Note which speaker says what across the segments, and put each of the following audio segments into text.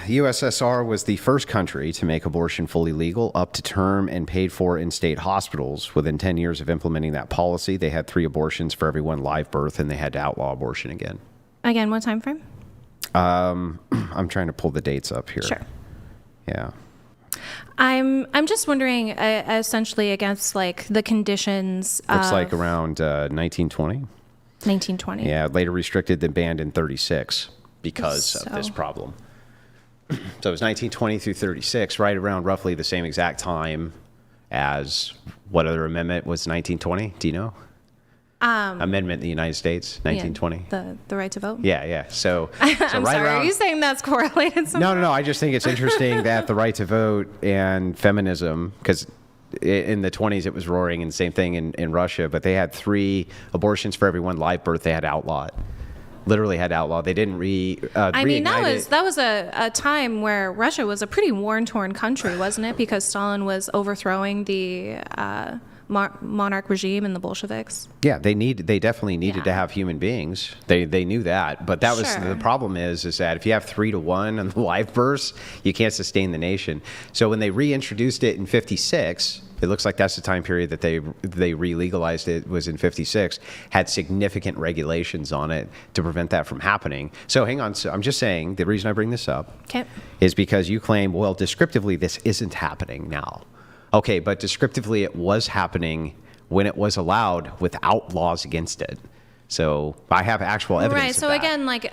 Speaker 1: The USSR was the first country to make abortion fully legal, up to term, and paid for in state hospitals. Within 10 years of implementing that policy, they had 3 abortions for every 1 live birth, and they had to outlaw abortion again.
Speaker 2: Again, what time frame?
Speaker 1: I'm trying to pull the dates up here.
Speaker 2: Sure.
Speaker 1: Yeah.
Speaker 2: I'm just wondering, essentially, against like the conditions.
Speaker 1: Looks like around 1920.
Speaker 2: 1920.
Speaker 1: Yeah, later restricted then banned in 36 because of this problem. So it was 1920 through 36, right around roughly the same exact time as what other amendment was 1920? Do you know? Amendment in the United States, 1920.
Speaker 2: Yeah, the right to vote?
Speaker 1: Yeah. So
Speaker 2: I'm
Speaker 1: right
Speaker 2: sorry,
Speaker 1: around,
Speaker 2: are you saying that's correlated somehow?
Speaker 1: No. I just think it's interesting that the right to vote and feminism, because in the 20s it was roaring, and same thing in Russia, but they had 3 abortions for every 1 live birth they had outlawed. Literally had outlawed. They didn't
Speaker 2: I mean, that was a time where Russia was a pretty war-torn country, wasn't it? Because Stalin was overthrowing the monarch regime and the Bolsheviks.
Speaker 1: Yeah, they definitely needed to have human beings. They knew that, but that was the problem is that if you have 3 to 1 on the live births, you can't sustain the nation. So when they reintroduced it in 56, it looks like that's the time period that they re-legalized it, was in 56, had significant regulations on it to prevent that from happening. So hang on, so I'm just saying, the reason I bring this up is because you claim, well, descriptively, this isn't happening now. Okay, but descriptively, it was happening when it was allowed without laws against it. So I have actual evidence
Speaker 2: Right, so again, like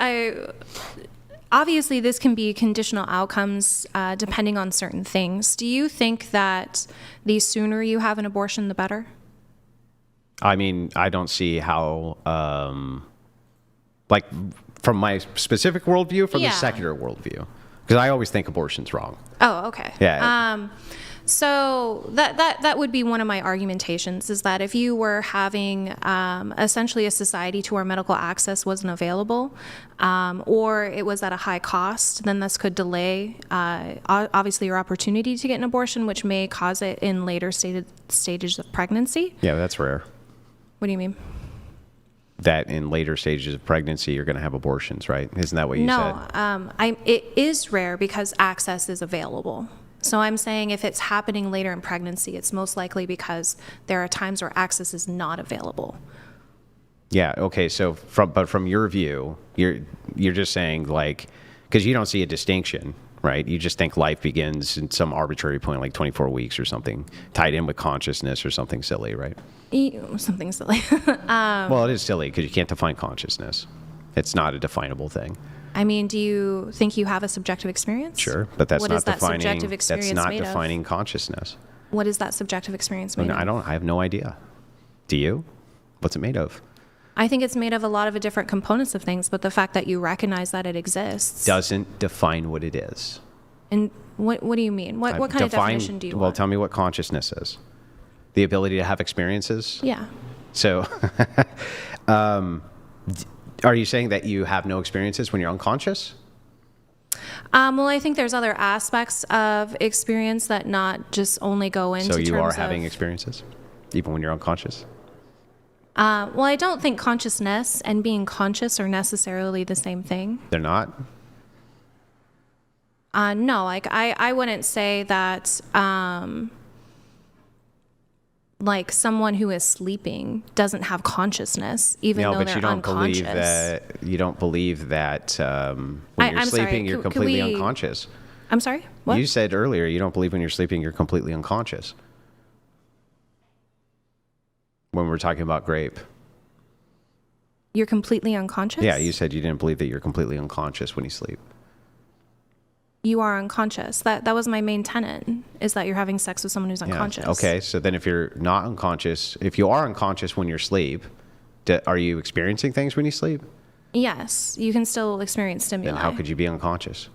Speaker 2: obviously this can be conditional outcomes depending on certain things. Do you think that the sooner you have an abortion, the better?
Speaker 1: I mean, I don't see how, like, from my specific worldview, from the secular worldview, because I always think abortion's wrong.
Speaker 2: Oh, okay.
Speaker 1: Yeah.
Speaker 2: So that would be one of my argumentations, is that if you were having essentially a society to where medical access wasn't available, or it was at a high cost, then this could delay obviously your opportunity to get an abortion, which may cause it in later stages of pregnancy.
Speaker 1: Yeah, that's rare.
Speaker 2: What do you mean?
Speaker 1: That in later stages of pregnancy, you're going to have abortions, right? Isn't that what you said?
Speaker 2: No, it is rare because access is available. So I'm saying if it's happening later in pregnancy, it's most likely because there are times where access is not available.
Speaker 1: Yeah. Okay. So from your view, you're just saying, like, because you don't see a distinction, right? You just think life begins in some arbitrary point, like 24 weeks or something, tied in with consciousness or something silly, right?
Speaker 2: Something silly.
Speaker 1: Well, it is silly because you can't define consciousness. It's not a definable thing.
Speaker 2: I mean, do you think you have a subjective experience?
Speaker 1: Sure, but that's not defining.
Speaker 2: Subjective experience
Speaker 1: that's not
Speaker 2: made
Speaker 1: defining
Speaker 2: of?
Speaker 1: consciousness.
Speaker 2: What is that subjective experience made of?
Speaker 1: I have no idea. Do you? What's it made of?
Speaker 2: I think it's made of a lot of different components of things, but the fact that you recognize that it exists
Speaker 1: doesn't define what it is.
Speaker 2: And what do you mean? What kind of definition do you want?
Speaker 1: Well, tell me what consciousness is. The ability to have experiences?
Speaker 2: Yeah.
Speaker 1: So, are you saying that you have no experiences when you're unconscious?
Speaker 2: Well, I think there's other aspects of experience that not just only go into terms of...
Speaker 1: So you are having experiences, even when you're unconscious?
Speaker 2: Well, I don't think consciousness and being conscious are necessarily the same thing.
Speaker 1: They're not?
Speaker 2: No, like I wouldn't say that... like someone who is sleeping doesn't have consciousness, even though they're unconscious.
Speaker 1: You don't believe that when you're sleeping, you're completely unconscious.
Speaker 2: I'm sorry? What?
Speaker 1: You said earlier you don't believe when you're sleeping, you're completely unconscious. When we're talking about grape.
Speaker 2: You're completely unconscious?
Speaker 1: Yeah, you said you didn't believe that you're completely unconscious when you sleep.
Speaker 2: You are unconscious. That was my main tenet, is that you're having sex with someone who's unconscious.
Speaker 1: Yeah. Okay, so then if you're not unconscious, if you are unconscious when you're asleep, are you experiencing things when you sleep?
Speaker 2: Yes, you can still experience stimuli.
Speaker 1: Then how could you be unconscious?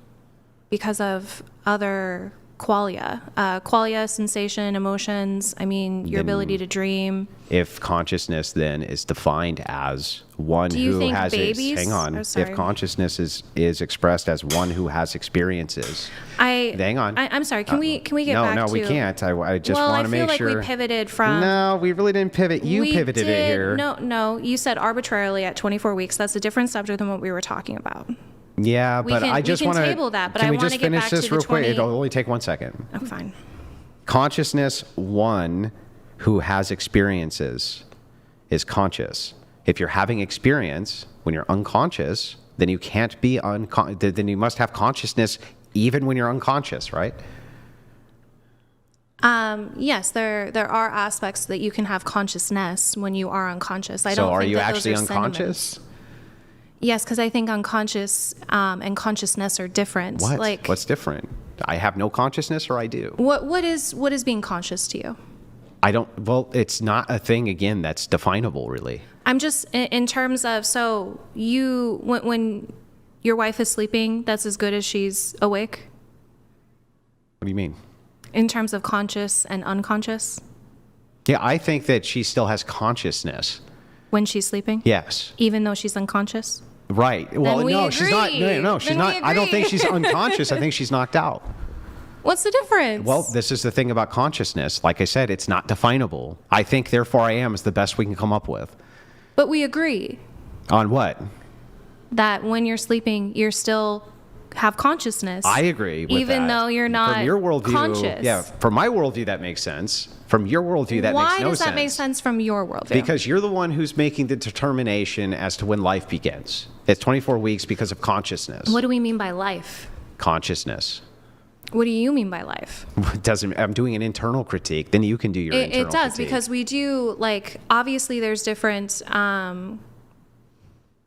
Speaker 2: Because of other qualia. Qualia, sensation, emotions, I mean, your ability to dream.
Speaker 1: If consciousness then is defined as one who has if consciousness is expressed as one who has experiences. Hang on.
Speaker 2: I'm sorry. Can we get back to...
Speaker 1: No, we can't. I just want to make sure.
Speaker 2: Well, I feel like we pivoted from...
Speaker 1: No, we really didn't pivot. You pivoted it here.
Speaker 2: No, you said arbitrarily at 24 weeks. That's a different subject than what we were talking about.
Speaker 1: Yeah, but I just want to
Speaker 2: table that, but
Speaker 1: can
Speaker 2: I
Speaker 1: we
Speaker 2: want
Speaker 1: just
Speaker 2: to get
Speaker 1: finish
Speaker 2: back
Speaker 1: this
Speaker 2: to
Speaker 1: real
Speaker 2: the
Speaker 1: quick?
Speaker 2: 20.
Speaker 1: It'll only take 1 second.
Speaker 2: Oh, fine.
Speaker 1: Consciousness one who has experiences is conscious. If you're having experience when you're unconscious, then you can't be then you must have consciousness even when you're unconscious, right?
Speaker 2: Yes, there are aspects that you can have consciousness when you are unconscious. I
Speaker 1: So
Speaker 2: don't
Speaker 1: are
Speaker 2: think
Speaker 1: you
Speaker 2: that
Speaker 1: actually
Speaker 2: those are
Speaker 1: unconscious?
Speaker 2: synonyms. Yes, because I think unconscious and consciousness are different.
Speaker 1: What?
Speaker 2: Like,
Speaker 1: What's different? I have no consciousness, or I do?
Speaker 2: what is being conscious to you?
Speaker 1: I don't. Well, it's not a thing again that's definable, really.
Speaker 2: I'm just in terms of, so you when your wife is sleeping, that's as good as she's awake.
Speaker 1: What do you mean?
Speaker 2: In terms of conscious and unconscious,
Speaker 1: Yeah, I think that she still has consciousness.
Speaker 2: when she's sleeping,
Speaker 1: Yes.
Speaker 2: even though she's unconscious.
Speaker 1: Right. Well,
Speaker 2: we
Speaker 1: no, she's not.
Speaker 2: agree.
Speaker 1: No, she's
Speaker 2: Then
Speaker 1: not.
Speaker 2: we
Speaker 1: I don't think
Speaker 2: agree.
Speaker 1: she's unconscious. I think she's knocked out.
Speaker 2: What's the difference?
Speaker 1: Well, this is the thing about consciousness. Like I said, it's not definable. I think therefore I am is the best we can come up with.
Speaker 2: but we agree
Speaker 1: On what?
Speaker 2: that when you're sleeping, you're still have consciousness.
Speaker 1: I agree with
Speaker 2: even
Speaker 1: that.
Speaker 2: though you're not
Speaker 1: From your worldview,
Speaker 2: conscious.
Speaker 1: yeah, from my worldview that makes sense. From your worldview that
Speaker 2: Why
Speaker 1: makes no
Speaker 2: does
Speaker 1: sense.
Speaker 2: that make sense from your worldview?
Speaker 1: Because you're the one who's making the determination as to when life begins. It's 24 weeks because of consciousness.
Speaker 2: What do we mean by life?
Speaker 1: Consciousness.
Speaker 2: What do you mean by life?
Speaker 1: It doesn't. I'm doing an internal critique. Then you can do your internal
Speaker 2: It does,
Speaker 1: critique.
Speaker 2: because we do, like, obviously there's different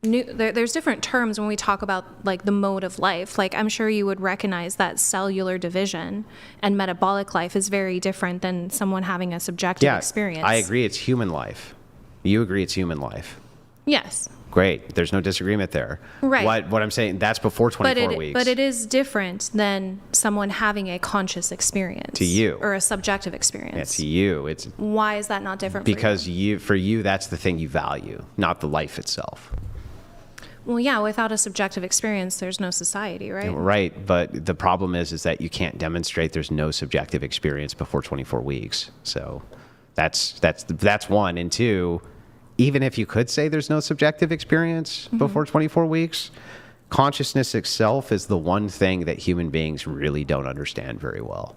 Speaker 2: there's different terms when we talk about, like, the mode of life. Like, I'm sure you would recognize that cellular division and metabolic life is very different than someone having a subjective experience.
Speaker 1: I agree. It's human life. You agree it's human life.
Speaker 2: Yes.
Speaker 1: Great. There's no disagreement there.
Speaker 2: Right.
Speaker 1: What I'm saying, that's before 24 weeks.
Speaker 2: But it is different than someone having a conscious experience.
Speaker 1: To you.
Speaker 2: Or a subjective experience.
Speaker 1: Yeah, to you. It's
Speaker 2: Why is that not different
Speaker 1: because
Speaker 2: for you?
Speaker 1: for you, that's the thing you value, not the life itself.
Speaker 2: Well, yeah, without a subjective experience, there's no society, right?
Speaker 1: Right. But the problem is that you can't demonstrate there's no subjective experience before 24 weeks. So that's one. And two, even if you could say there's no subjective experience before 24 weeks, consciousness itself is the one thing that human beings really don't understand very well.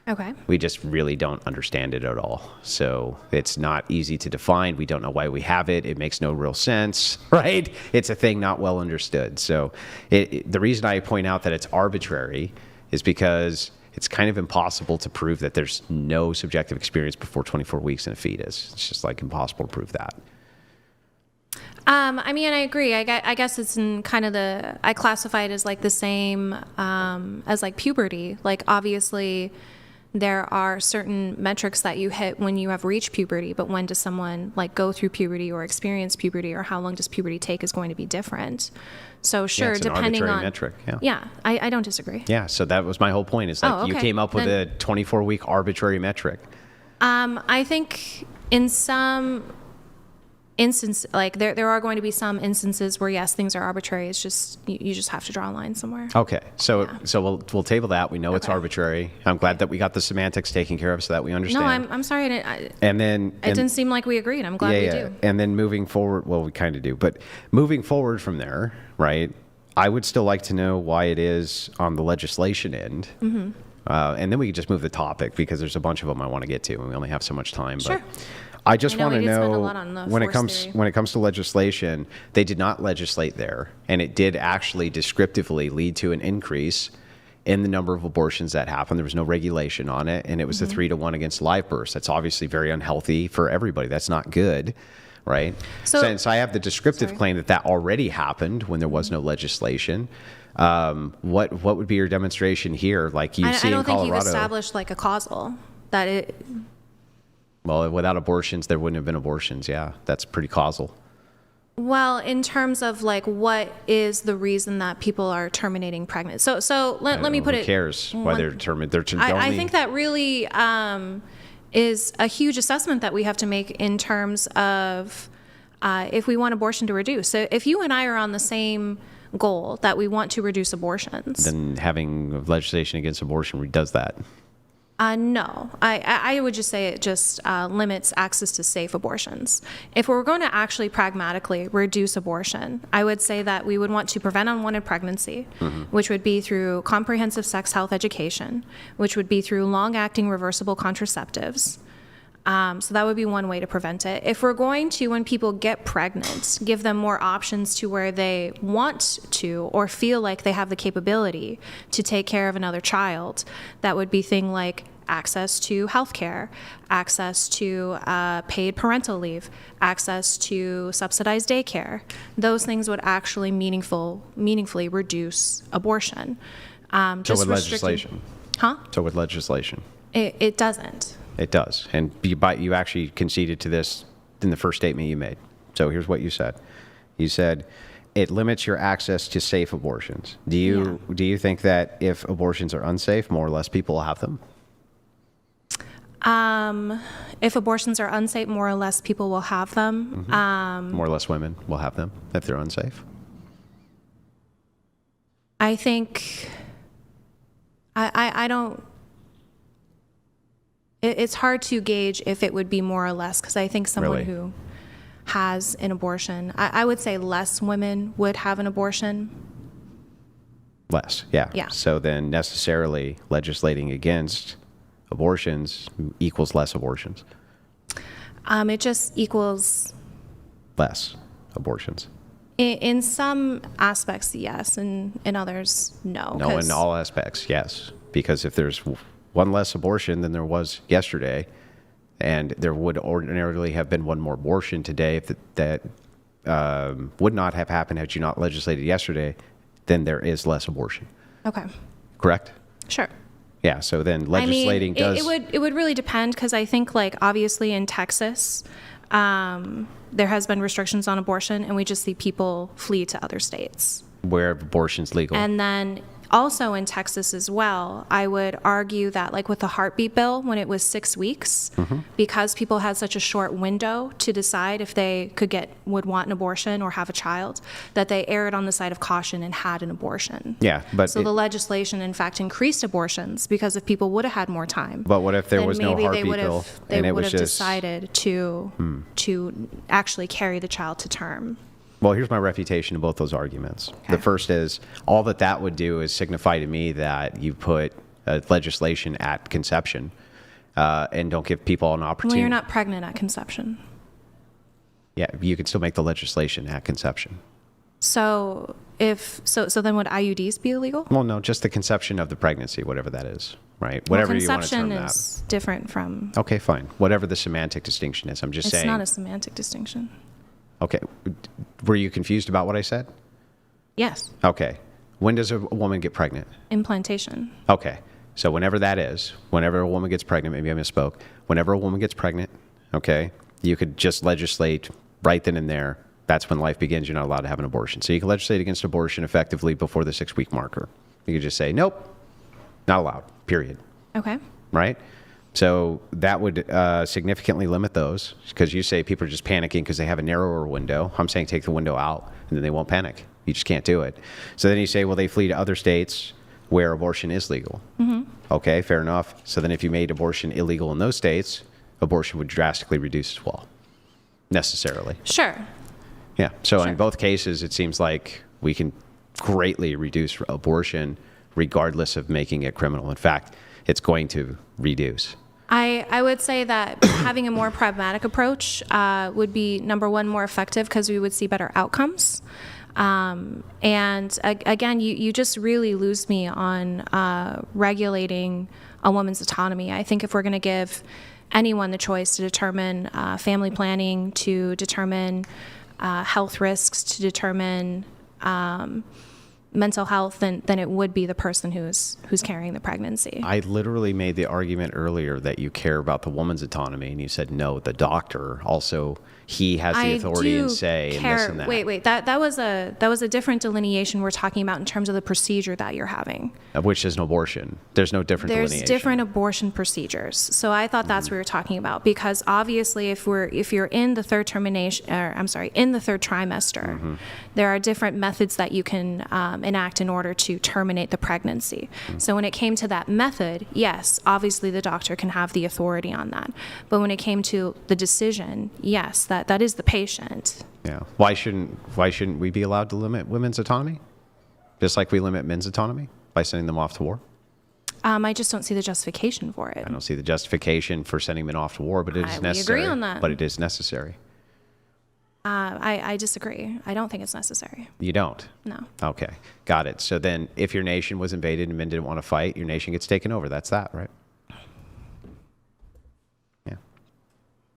Speaker 2: Okay.
Speaker 1: We just really don't understand it at all. So it's not easy to define. We don't know why we have it. It makes no real sense, right? It's a thing not well understood. So the reason I point out that it's arbitrary is because it's kind of impossible to prove that there's no subjective experience before 24 weeks in a fetus. It's just like impossible to prove that.
Speaker 2: I mean, I agree. I guess it's in kind of I classify it as like the same as like puberty. Like, obviously, there are certain metrics that you hit when you have reached puberty, but when does someone like go through puberty or experience puberty, or how long does puberty take is going to be different. So sure,
Speaker 1: it's an
Speaker 2: depending
Speaker 1: arbitrary
Speaker 2: on
Speaker 1: metric.
Speaker 2: Yeah, I don't disagree.
Speaker 1: Yeah, so that was my whole point. Is like you
Speaker 2: okay.
Speaker 1: came up with a 24-week arbitrary metric.
Speaker 2: I think in some instance, like there are going to be some instances where yes, things are arbitrary. It's just you just have to draw a line somewhere.
Speaker 1: Okay, so we'll table that. We know it's
Speaker 2: Okay.
Speaker 1: arbitrary. I'm glad that we got the semantics taken care of so that we understand.
Speaker 2: No, I'm sorry. It
Speaker 1: didn't
Speaker 2: seem like we agreed. I'm glad we do.
Speaker 1: And then moving forward, well, we kind of do, but moving forward from there, right? I would still like to know why it is on the legislation end. Mm-hmm. And then we can just move the topic because there's a bunch of them I want to get to, and we only have so much time.
Speaker 2: Sure.
Speaker 1: But I just want to
Speaker 2: we did spend a
Speaker 1: know
Speaker 2: lot on the
Speaker 1: when it
Speaker 2: force
Speaker 1: comes
Speaker 2: theory.
Speaker 1: when it comes to legislation, they did not legislate there, and it did actually descriptively lead to an increase in the number of abortions that happened. There was no regulation on it, and it was a 3-to-1 against live births. That's obviously very unhealthy for everybody. That's not good, right?
Speaker 2: So-
Speaker 1: Since I have the descriptive claim that already happened when there was no legislation, what would be your demonstration here? Like you see
Speaker 2: I don't
Speaker 1: in
Speaker 2: think
Speaker 1: Colorado.
Speaker 2: you've established like a causal that it.
Speaker 1: Well, without abortions, there wouldn't have been abortions. Yeah, that's pretty causal.
Speaker 2: Well, in terms of like what is the reason that people are terminating pregnant? So let me put
Speaker 1: Who
Speaker 2: it.
Speaker 1: cares why they're determined?
Speaker 2: I think that really is a huge assessment that we have to make in terms of if we want abortion to reduce. So if you and I are on the same goal that we want to reduce abortions,
Speaker 1: then having legislation against abortion does that.
Speaker 2: No, I would just say it just limits access to safe abortions. If we're going to actually pragmatically reduce abortion, I would say that we would want to prevent unwanted pregnancy, which would be through comprehensive sex health education, which would be through long-acting reversible contraceptives. So that would be one way to prevent it. If we're going to, when people get pregnant, give them more options to where they want to or feel like they have the capability to take care of another child, that would be things like access to health care, access to paid parental leave, access to subsidized daycare. Those things would actually meaningfully reduce abortion.
Speaker 1: So with legislation?
Speaker 2: Huh?
Speaker 1: So with legislation?
Speaker 2: It doesn't.
Speaker 1: It does. And you actually conceded to this in the first statement you made. So here's what you said. You said it limits your access to safe abortions. Do you think that if abortions are unsafe, more or less people will have them?
Speaker 2: If abortions are unsafe, more or less people will have them.
Speaker 1: More or less women will have them if they're unsafe?
Speaker 2: I think I don't. It's hard to gauge if it would be more or less, because I think someone
Speaker 1: Really?
Speaker 2: who has an abortion, I would say less women would have an abortion.
Speaker 1: Less, yeah.
Speaker 2: Yeah.
Speaker 1: So then necessarily legislating against abortions equals less abortions.
Speaker 2: It just equals,
Speaker 1: Less abortions.
Speaker 2: in some aspects, yes, and in others, no.
Speaker 1: No, in all aspects, yes. Because if there's one less abortion than there was yesterday, and there would ordinarily have been one more abortion today, if that would not have happened had you not legislated yesterday, then there is less abortion.
Speaker 2: Okay.
Speaker 1: Correct?
Speaker 2: Sure.
Speaker 1: Yeah, so then legislating does...
Speaker 2: It would really depend, because I think, like, obviously in Texas, there has been restrictions on abortion, and we just see people flee to other states.
Speaker 1: Where abortion's legal.
Speaker 2: And then also in Texas as well, I would argue that, like with the heartbeat bill, when it was 6 weeks, because people had such a short window to decide if they would want an abortion or have a child, that they erred on the side of caution and had an abortion.
Speaker 1: Yeah, but...
Speaker 2: So the legislation, in fact, increased abortions, because if people would have had more time.
Speaker 1: But what if there was no heartbeat bill and it was just...
Speaker 2: decided to actually carry the child to term.
Speaker 1: Well, here's my refutation of both those arguments.
Speaker 2: Okay.
Speaker 1: The first is, all that would do is signify to me that you put legislation at conception and don't give people an opportunity.
Speaker 2: Well, you're not pregnant at conception.
Speaker 1: Yeah, you can still make the legislation at conception.
Speaker 2: So then would IUDs be illegal?
Speaker 1: Well, no, just the conception of the pregnancy, whatever that is, right? Whatever you want to term that.
Speaker 2: Conception is different from...
Speaker 1: Okay, fine. Whatever the semantic distinction is, I'm just saying...
Speaker 2: It's not a semantic distinction.
Speaker 1: Okay. Were you confused about what I said?
Speaker 2: Yes.
Speaker 1: Okay. When does a woman get pregnant?
Speaker 2: Implantation.
Speaker 1: Okay. So whenever that is, whenever a woman gets pregnant, maybe I misspoke, whenever a woman gets pregnant, okay, you could just legislate right then and there. That's when life begins. You're not allowed to have an abortion. So you can legislate against abortion effectively before the 6-week marker. You could just say, nope, not allowed, period.
Speaker 2: Okay.
Speaker 1: Right? So that would significantly limit those, because you say people are just panicking because they have a narrower window. I'm saying take the window out, and then they won't panic. You just can't do it. So then you say, well, they flee to other states where abortion is legal. Okay, fair enough. So then if you made abortion illegal in those states, abortion would drastically reduce as well, necessarily.
Speaker 2: Sure.
Speaker 1: Yeah. So
Speaker 2: Sure.
Speaker 1: in both cases, it seems like we can greatly reduce abortion regardless of making it criminal. In fact, it's going to reduce.
Speaker 2: I would say that having a more pragmatic approach would be, number one, more effective, because we would see better outcomes. And again, you just really lose me on regulating a woman's autonomy. I think if we're going to give anyone the choice to determine family planning, to determine health risks, to determine mental health, then it would be the person who's carrying the pregnancy.
Speaker 1: I literally made the argument earlier that you care about the woman's autonomy, and you said no, the doctor also, he has the authority and say and this and that.
Speaker 2: Wait, that was a different delineation we're talking about in terms of the procedure that you're having.
Speaker 1: Which is an abortion. There's no different delineation.
Speaker 2: There's different abortion procedures. So I thought that's what we were talking about, because obviously if you're in the third trimester, there are different methods that you can enact in order to terminate the pregnancy. So when it came to that method, yes, obviously the doctor can have the authority on that. But when it came to the decision, yes, that is the patient.
Speaker 1: Yeah. Why shouldn't we be allowed to limit women's autonomy? Just like we limit men's autonomy by sending them off to war?
Speaker 2: I just don't see the justification for it.
Speaker 1: I don't see the justification for sending men off to war, but it is necessary.
Speaker 2: We agree on that.
Speaker 1: But it is necessary.
Speaker 2: I disagree. I don't think it's necessary.
Speaker 1: You don't?
Speaker 2: No.
Speaker 1: Okay. Got it. So then if your nation was invaded and men didn't want to fight, your nation gets taken over. That's that, right?